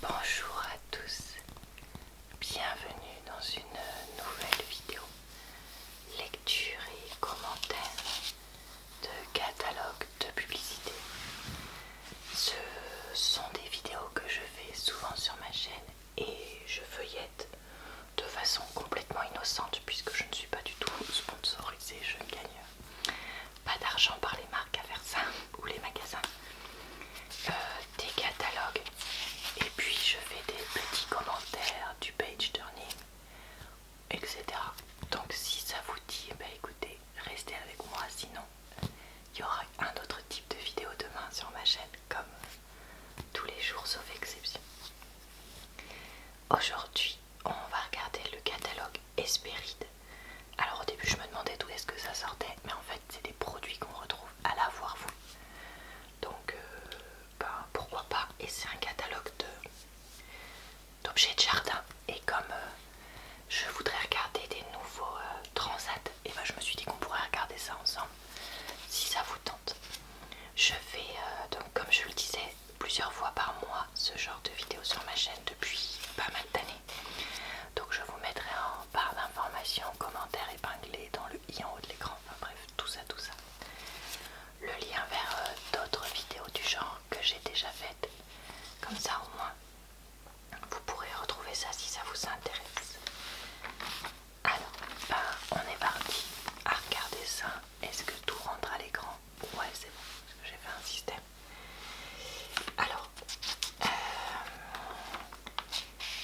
Bonjour à tous, bienvenue dans une nouvelle vidéo lecture et commentaire de catalogue de publicité. Ce sont des vidéos que je fais souvent sur ma chaîne et je feuillette de façon complètement innocente puisque je ne suis pas du tout sponsorisée, je ne gagne pas d'argent par les marques à faire ça ou les magasins. Des catalogues et puis je fais des petits commentaires, du page turning, etc. Donc si ça vous dit, écoutez, restez avec moi, sinon il y aura un autre type de vidéo demain sur ma chaîne comme tous les jours sauf exception. Aujourd'hui on va regarder le catalogue Hespéride. Alors au début je me demandais d'où est-ce que ça sortait, mais en fait c'est des produits qu'on retrouve à la Voirvou. Donc pourquoi pas, et c'est un catalogue d'objets de jardin. Et comme je voudrais regarder des nouveaux transats, et je me suis dit qu'on pourrait regarder ça ensemble si ça vous tente. Je fais donc comme je le disais plusieurs fois par mois ce genre de vidéo sur ma chaîne depuis pas mal d'années. Donc je vous mettrai en barre d'informations, commentaires épinglés dans le i en haut de l'écran, enfin bref, tout ça. Le lien vers d'autres vidéos du genre que j'ai déjà faites. Comme ça au moins vous pourrez retrouver ça si ça vous intéresse. Alors, on est parti à regarder ça. Est-ce que tout rentre à l'écran? Ouais, c'est bon, parce que j'ai fait un système. Alors,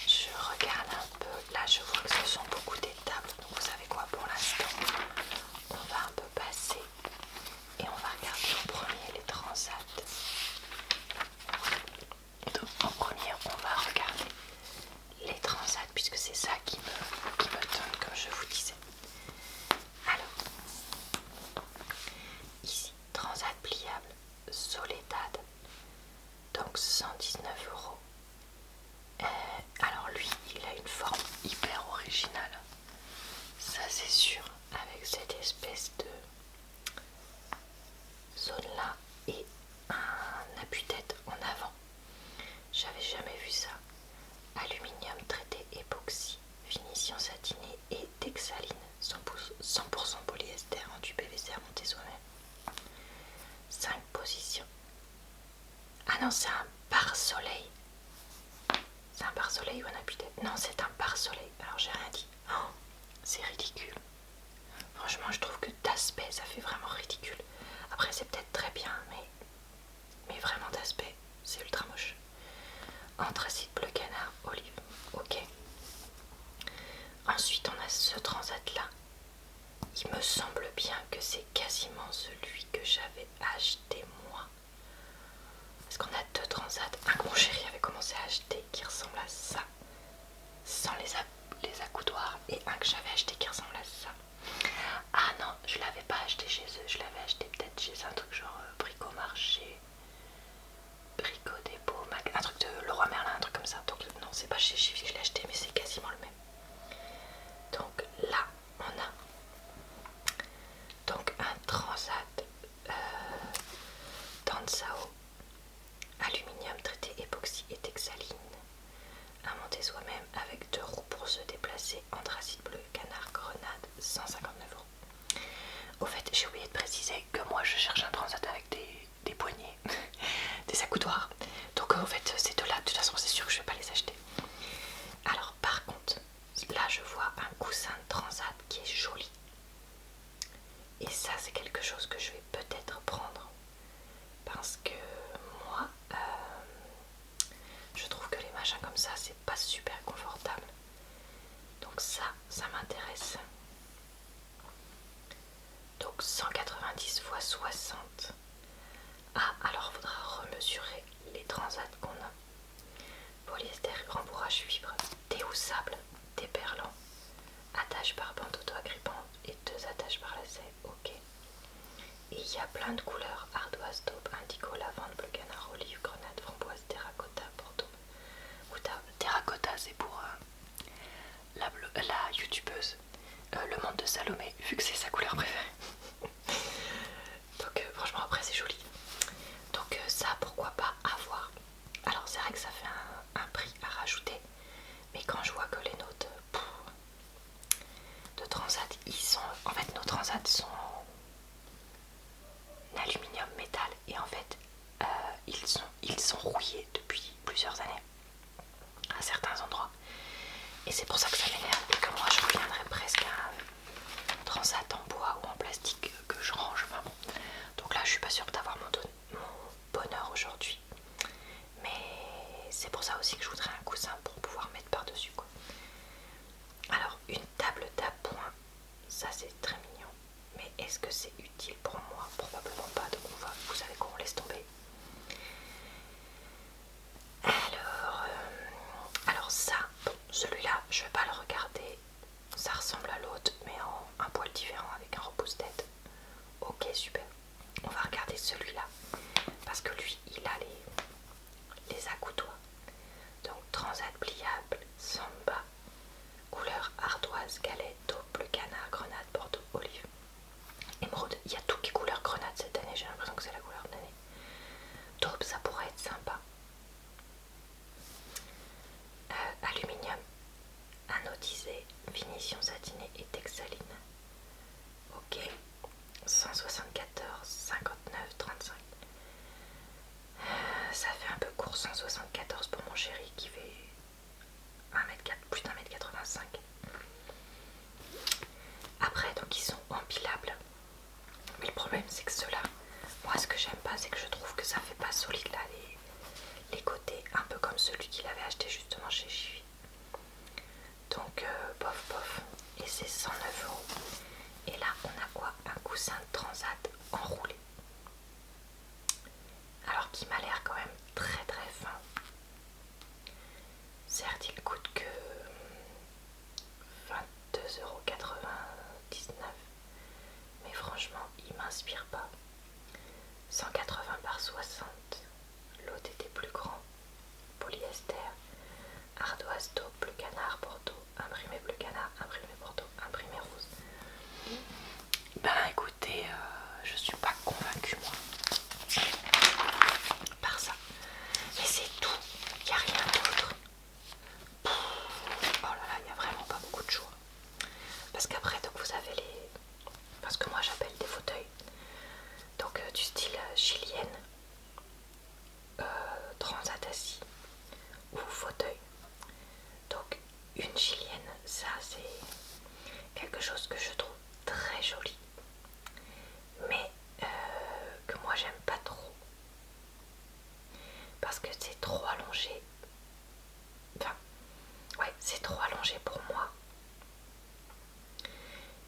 je regarde un peu. Là, je vois que ce sont beaucoup d'étapes. Donc, vous savez quoi, pour l'instant, on va un peu passer et on va regarder en premier les transats. Donc, en premier, on va regarder les transats puisque c'est ça qui me donne, comme je vous disais. Alors, ici, transat pliable Soledad, donc 119 €. Alors lui, il a une forme hyper originale, ça c'est sûr, avec cette espèce de zone là et un appuie-tête en avant. J'avais jamais vu ça. Aluminium traité époxy, finition satinée et texaline, 100% polyester en du PVC à monter soi-même. 5 positions. Ah non, c'est un pare-soleil. C'est un pare-soleil ou un appuie-tête? Non, c'est un pare-soleil. Alors j'ai rien dit. Oh, c'est ridicule. Franchement, je trouve que d'aspect, ça fait vraiment ridicule. Après, c'est peut-être très bien, mais vraiment d'aspect, c'est ultra moche. Anthracite bleu canard, olive. Ok. Ensuite, on a ce transat-là. Il me semble bien que c'est quasiment celui que j'avais acheté moi. Parce qu'on a deux transats. Un que mon chéri avait commencé à acheter qui ressemble à ça, sans les accoudoirs, et un que j'avais acheté qui ressemble à ça. Ah non, je l'avais pas acheté chez eux, je l'avais acheté peut-être chez un truc genre Bricomarché, Brico Dépôt, un truc de Leroy Merlin, un truc comme ça. Donc non, c'est pas chez Chiffy que je l'ai acheté, mais c'est quasiment le même. Donc là, on a donc un transat Dansao, aluminium traité époxy et texaline, à monter soi-même avec 2 roues pour se déplacer, anthracite bleu canard grenade, 159 €. Au fait, j'ai oublié de préciser que moi je cherche un transat avec des poignées, des accoudoirs. Donc en fait, ces deux-là, de toute façon, c'est sûr que je vais pas les acheter. Alors par contre, là je vois un coussin de transat qui est joli. Et ça, c'est quelque chose que je vais peut-être prendre. Parce que moi, je trouve que les machins comme ça, c'est pas super confortable. Donc ça m'intéresse. Donc 190 x 60. Ah, alors il faudra remesurer les transats qu'on a. Polyester, rembourrage fibre, déhoussable, déperlant, attache par bande auto-agrippante et 2 attaches par lacet. Ok. Et il y a plein de couleurs: ardoise, taupe, indigo, lavande, bleu canard, olive, grenade, framboise, terracotta, bordeaux. Terracotta, c'est pour la youtubeuse Le Monde de Salomé, vu que c'est sa couleur préférée. Donc franchement, après c'est joli. Donc ça, pourquoi pas, à voir. Alors c'est vrai que ça fait un prix plusieurs années à certains endroits. Et c'est pour ça que ça m'énerve et que moi je reviendrai presque à un transat en bois ou en plastique que je range. Enfin bon. Donc là je suis pas sûre d'avoir mon bonheur aujourd'hui. Mais c'est pour ça aussi que je voudrais un coussin pour pouvoir mettre par dessus quoi. Alors une table d'appoint, ça c'est très mignon. Mais est-ce que c'est utile pour moi? Probablement pas, donc vous savez quoi, on laisse tomber. Alors ça, bon, celui-là, je vais pas le regarder. Ça ressemble à l'autre, mais en un poil différent avec un repousse-tête. Ok, super. On va regarder celui-là. Parce que lui, il a les accoudoirs. Donc transat pliable, samba, couleur ardoise, galette, taupe, bleu canard, grenade, bordeaux, olive, émeraude. Il y a tout qui est couleur grenade cette année, j'ai l'impression que c'est la couleur de l'année. Taupe, ça pourrait être sympa. Aluminium, anodisé, finition satinée et texaline. Ok, 174, 59, 35. Ça fait un peu court, 174 pour mon chéri qui fait 1m4, plus d'1m85. Après, donc ils sont empilables. Mais le problème, c'est que ceux-là, moi ce que j'aime pas, c'est que je trouve que ça fait pas solide là, les côtés, un peu comme celui qu'il avait acheté justement chez Jiffy. Donc, bof bof. Et c'est 109 €. Et là, on a quoi? Un coussin de transat enroulé. Alors qu'il m'a l'air quand même très très fin. Certes, il coûte que 22,99 €. Mais franchement, il m'inspire pas. 180 par 60. L'autre était plus grand. Polyester. Ardoise, taupe, bleu canard, bordeaux. Imprimé bleu canard, imprimé bordeaux, imprimé rose. Ben écoutez, je suis pas convaincue moi par ça. Mais c'est tout, il n'y a rien d'autre. Oh là là, il n'y a vraiment pas beaucoup de choix. Parce qu'après, donc vous avez les... Parce que moi j'appelle des fauteuils. Donc du style chilienne, transat assis ou fauteuil. Donc une chilienne, ça c'est quelque chose que je trouve très joli. Mais que moi j'aime pas trop. Parce que c'est trop allongé. Enfin, ouais, c'est trop allongé pour moi.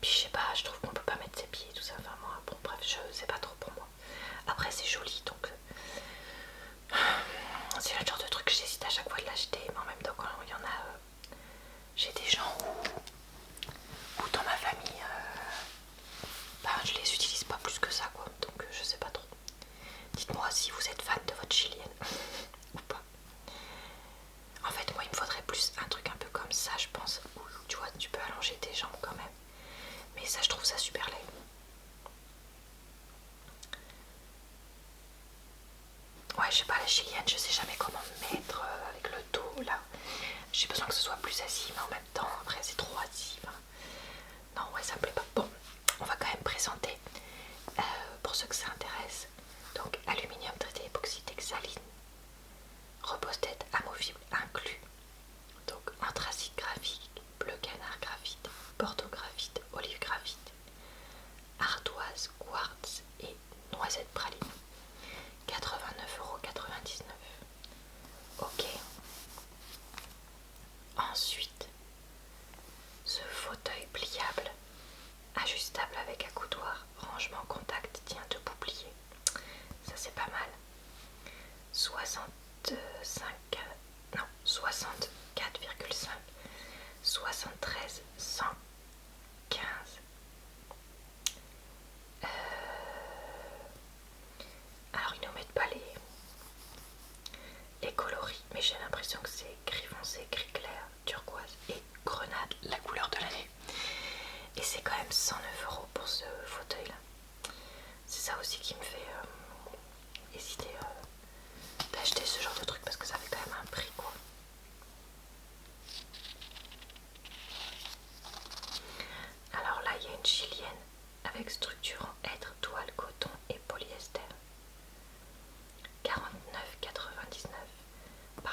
Puis je sais pas, je trouve qu'on peut pas mettre ses pieds et tout ça. Enfin moi, bon bref, c'est pas trop pour moi. Après c'est joli, donc c'est le genre de truc que j'hésite à chaque fois de l'acheter. Mais en même temps, quand il y en a, j'ai des gens où dans ma famille, bah, je les utilise pas plus que ça quoi. Donc je sais pas trop. Dites-moi si vous êtes fan de votre chilienne ou pas. En fait, moi il me faudrait plus un truc un peu comme ça, je pense, où tu vois, tu peux allonger tes jambes quand même. Mais ça, je trouve ça super laid. Ouais, je sais pas, la chilienne, je sais jamais comment me mettre avec le dos là. J'ai besoin que ce soit plus assis, mais en même temps, après c'est trop assis. Enfin, non, ouais, ça me plaît pas. Bon, on va quand même présenter pour ceux que ça intéresse. Donc, aluminium traité époxy texaline, repose-tête amovible inclus. Donc, anthracite graphique, bleu canard graphite, bordeaux graphite, olive graphite, ardoise, quartz et noisette praline. 89,99 €. Ok. Ensuite, ce fauteuil pliable, ajustable avec accoudoir, rangement contact, tient debout plié. Ça c'est pas mal. 65, non,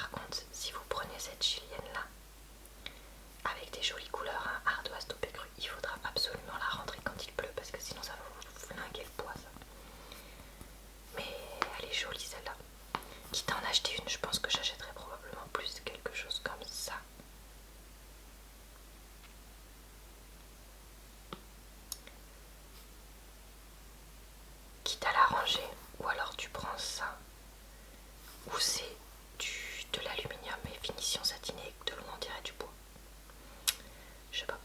par contre, si vous prenez cette chilienne là, avec des jolies couleurs, hein, ardoise toupet cru, il faudra absolument la rentrer quand il pleut parce que sinon ça va vous flinguer le poids ça. Mais elle est jolie celle-là. Quitte à en acheter une, je pense que j'achèterai probablement plus quelque chose comme ça. Quitte à la ranger, ou alors tu prends ça, ou c'est de l'aluminium et finition satinée, de l'eau on dirait du bois. Je sais pas.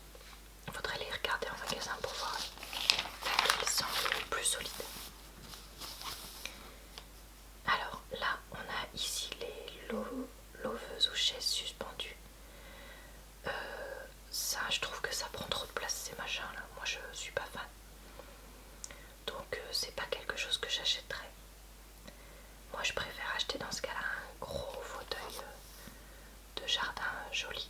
Il faudrait les regarder en magasin pour voir laquelle semble le plus solide. Alors là, on a ici les loveuses ou chaises suspendues. Ça, je trouve que ça prend trop de place ces machins là. Moi, je suis pas fan. Donc, c'est pas quelque chose que j'achèterais. Moi, je préfère acheter dans ce cas-là un gros fauteuil de jardin joli.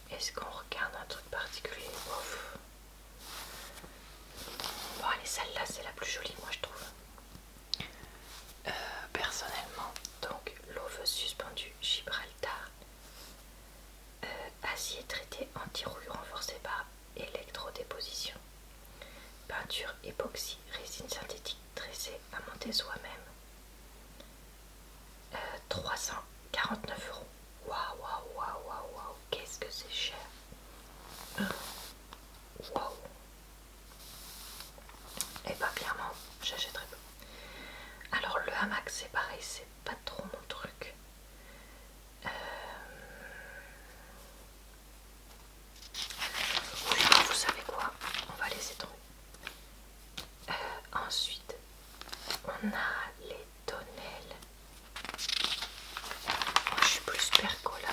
Est-ce qu'on regarde un truc particulier? Ouf. Bon, allez, celle-là, c'est la plus jolie, moi, je trouve. Personnellement, donc, loveuse suspendue Gibraltar, acier traité anti-rouille renforcé par électrodéposition, peinture époxy, résine synthétique tressée à monter soi-même, 349 €. Waouh, waouh, waouh, waouh, waouh, qu'est-ce que c'est cher. Waouh. Et bah clairement, j'achèterais pas. Alors le hamac c'est pareil, c'est pas trop mon truc. Oui, vous savez quoi, on va laisser tomber. Ensuite, on a les tonnelles. Moi je suis plus percola.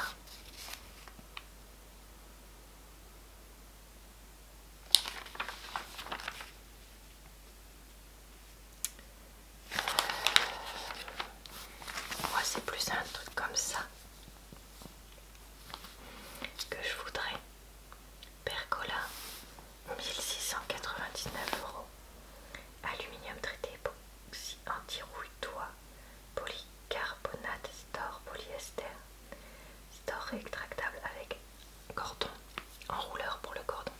Moi c'est plus un truc comme ça que je voudrais. Percola, 1699 €. Aluminium traité époxy anti-rouille toit, polycarbonate, store polyester, store rétractable avec cordon, enrouleur pour le cordon.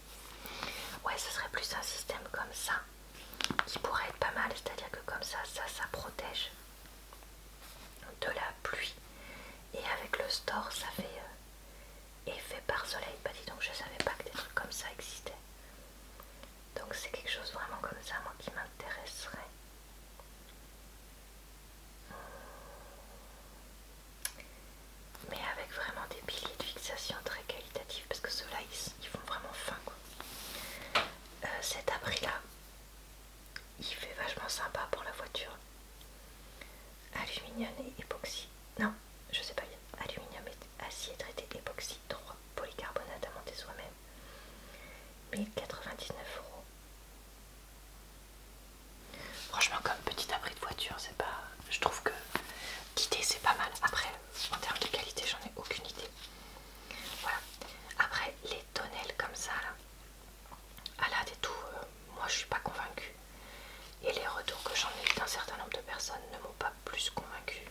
Ouais, ce serait plus un système comme ça qui pourrait être pas mal, c'est-à-dire que comme ça protège de la pluie, et avec le store ça fait effet par soleil. Bah dis donc, je savais pas que des trucs comme ça existaient. Donc c'est quelque chose vraiment comme ça, moi, qui m'intéresserait. Mais avec vraiment des piliers de fixation très qualitatifs, parce que ceux-là, ils font vraiment fin, quoi. Cet abri-là, il fait vachement sympa pour la voiture. Aluminium et époxy. Non, je sais pas bien. Aluminium et acier traité époxy 3, polycarbonate à monter soi-même. 1099 €. Franchement, comme petit abri de voiture, c'est pas. Je trouve que l'idée c'est pas mal. Après, en termes de qualité, j'en ai aucune idée. Voilà. Après, les tonnelles comme ça là, à la des tout, moi je suis pas convaincue. Et les retours que j'en ai eu d'un certain nombre de personnes ne m'ont pas plus convaincue.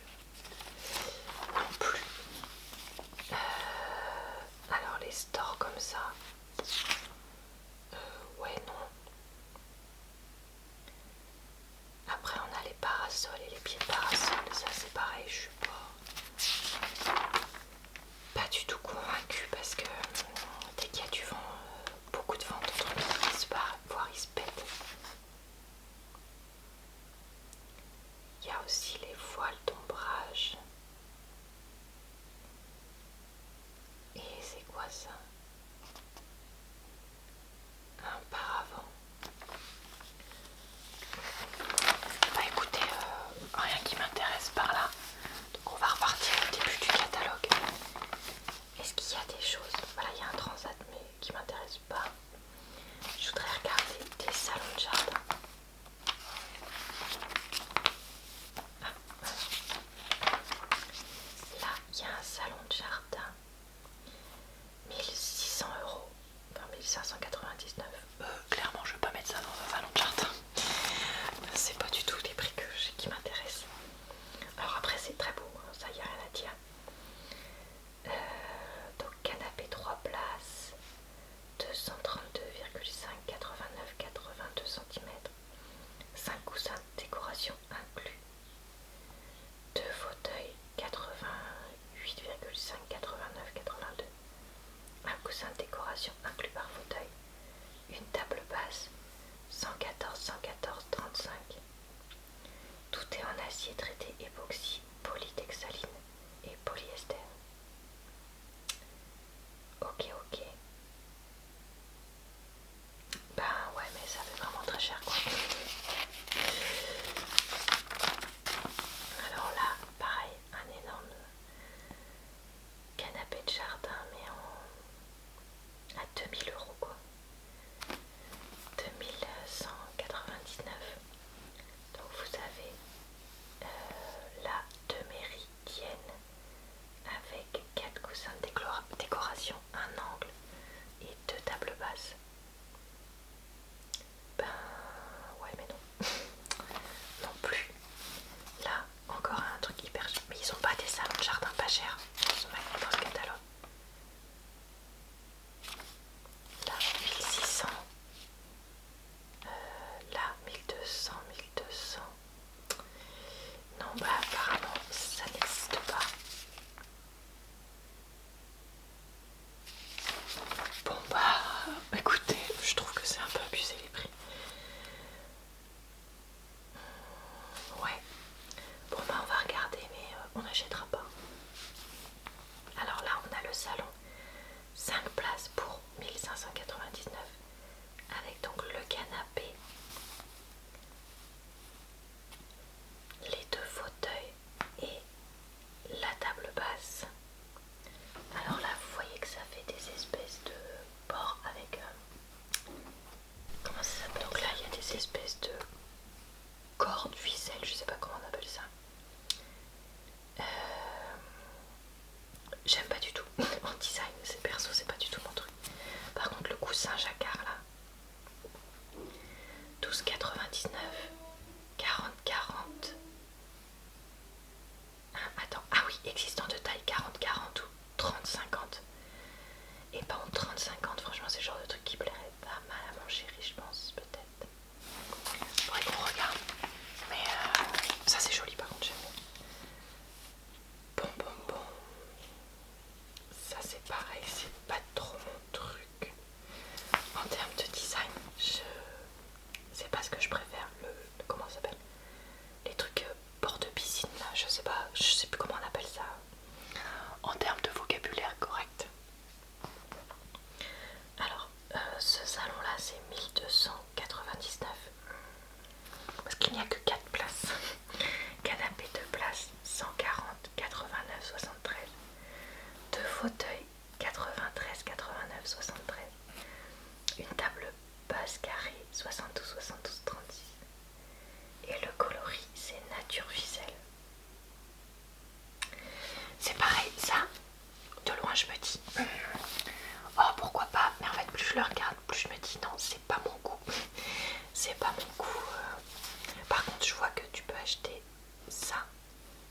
vois que tu peux acheter ça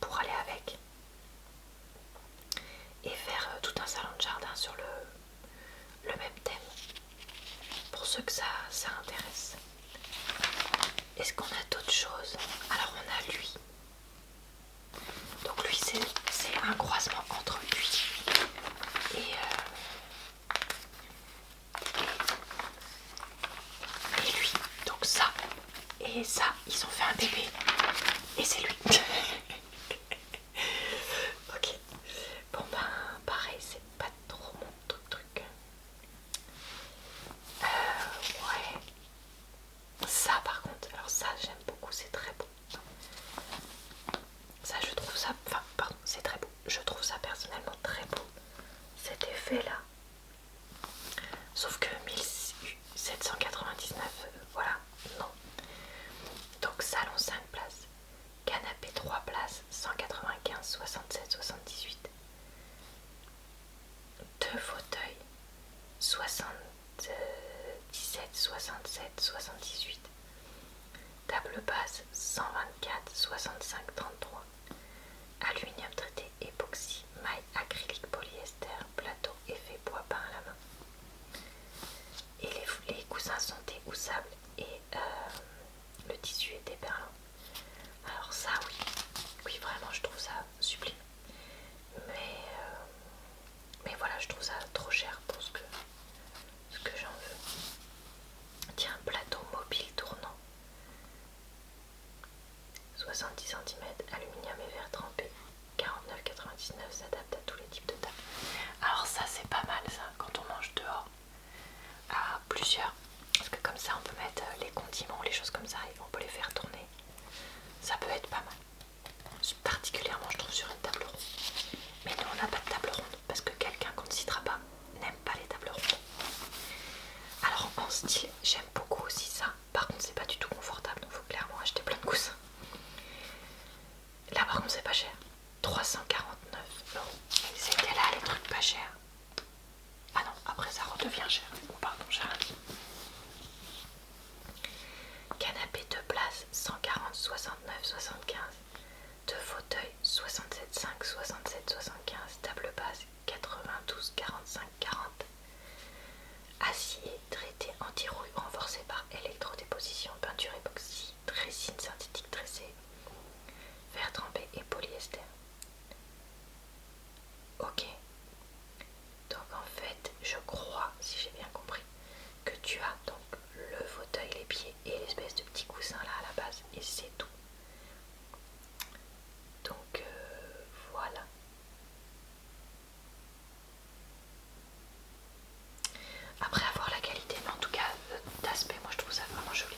pour aller avec et faire tout un salon de jardin sur le même thème pour ceux que ça intéresse. Est-ce qu'on a d'autres choses? Alors on a lui. Donc lui c'est un croisement entre lui et lui. Donc ça et ça, ils ont fait un bébé et c'est lui. Ok. Bon ben pareil, c'est pas trop mon truc. Ouais. Ça par contre, alors ça j'aime beaucoup, c'est très beau. Ça je trouve ça, enfin pardon, c'est très beau. Je trouve ça personnellement très beau, cet effet là. Sauf que 1799, voilà, non. Donc salon 5 places, canapé 3 places, 195, 67, 78. Deux fauteuils, 77, 67, 78. Table basse, 124, 65, 33. Aluminium traité, époxy, maille, acrylique, polyester, plateau, effet bois peint à la main. Et les coussins sont déhoussables et le tissu est déperlant. Alors ça oui vraiment je trouve ça sublime. Mais voilà, je trouve ça trop cher pour ce que j'en veux. Tiens, plateau mobile tournant. 70 cm, aluminium et verre trempé. 49,99, s'adapte à tous les types de tables. Alors ça c'est pas mal ça, quand on mange dehors à plusieurs. Parce que comme ça on peut mettre les condiments, les choses comme ça et on peut les faire tourner. Ça peut être pas mal. Particulièrement je trouve sur une table ronde. Mais nous on n'a pas de table ronde parce que quelqu'un qu'on ne citera pas n'aime pas les tables rondes. Alors en style j'aime beaucoup aussi ça. Par contre c'est pas du tout confortable, donc il faut clairement acheter plein de coussins. Là par contre c'est pas cher. 349 €. C'était là les trucs pas chers. Ah non, après ça redevient cher. Oh, pardon, j'ai rien dit. Canapé 2 places, 140, 69, 75. Deux fauteuils, 67, 5, 67, 75. Table basse, 92, 45, 40. Acier traité anti-rouille renforcé par électrodéposition, peinture époxy, résine synthétique tressée, verre trempé et polyester. Ok. Donc en fait, je crois, si j'ai bien compris, que tu as donc le fauteuil, les pieds et l'espèce de petit coussin là à la base et c'est tout. Donc voilà. Après avoir la qualité, mais en tout cas d'aspect, moi je trouve ça vraiment joli.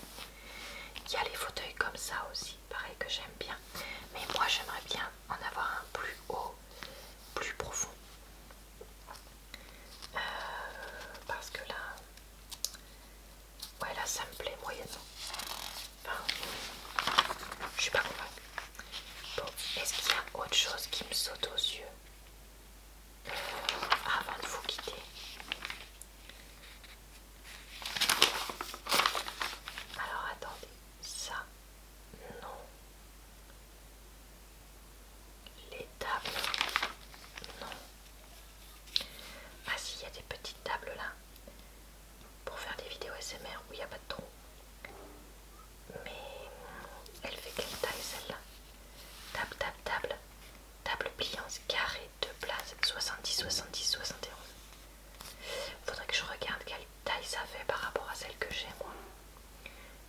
Il y a les fauteuils comme ça aussi, pareil que j'aime bien. Mais moi j'aimerais bien en avoir un plus haut, plus profond. Parce que là, ouais là ça me plaît moyennement. Enfin, je suis pas convaincue. Bon, est-ce qu'il y a autre chose qui me saute aux yeux avant de vous quitter? Alors attendez, ça, non. Les tables, non. Ah si, il y a des petites tables là pour faire des vidéos SMR où il n'y a pas de trou. Mais elle fait quelle taille celle-là? Table pliante carré 2 places, 70, 70, 71. Faudrait que je regarde quelle taille ça fait par rapport à celle que j'ai moi.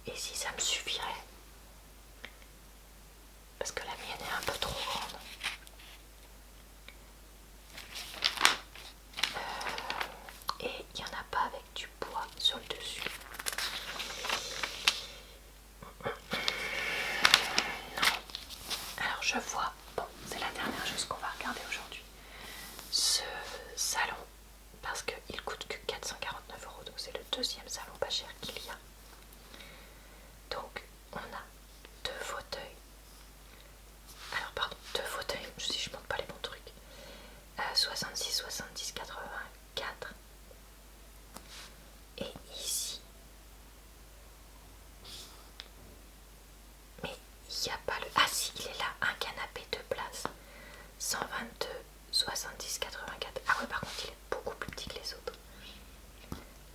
Et si ça me suffirait. Parce que la mienne est un peu trop grande. Et il n'y en a pas avec du bois sur le dessus. Non. Alors je vois, bon c'est la dernière chose qu'on va regarder aujourd'hui. Ce salon, parce qu'il coûte que 449 €, donc c'est le deuxième salon pas cher qu'il y a. Donc on a deux fauteuils. Alors pardon, deux fauteuils, si je montre pas les bons trucs. 66, 70, 84. Et ici, mais il n'y a pas le... Ah si, il est là, un canapé 2 places. 122, 70, 84. Ah ouais, par contre, il est beaucoup plus petit que les autres.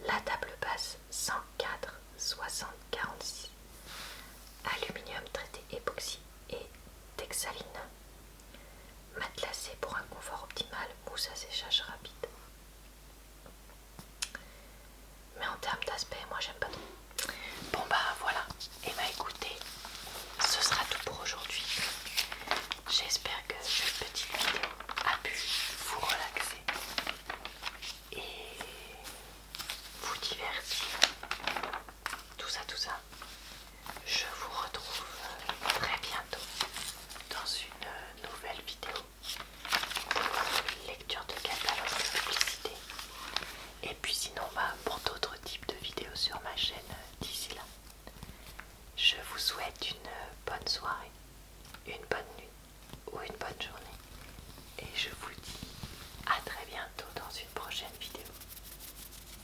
La table basse, 104, 60, 46. Aluminium traité époxy et texaline. Matelassé pour un confort optimal, mousse à séchage rapide. Mais en termes d'aspect, moi j'aime pas trop. Bon bah voilà, et bah écoutez, ce sera tout pour aujourd'hui. J'espère que cette petite vidéo a pu vous relaxer et vous divertir. Tout ça, tout ça. Je vous retrouve très bientôt dans une nouvelle vidéo pour lecture de catalogue de publicité. Et puis sinon, bah, pour d'autres types de vidéos sur ma chaîne d'ici là. Je vous souhaite une bonne soirée, une bonne nuit ou une bonne journée.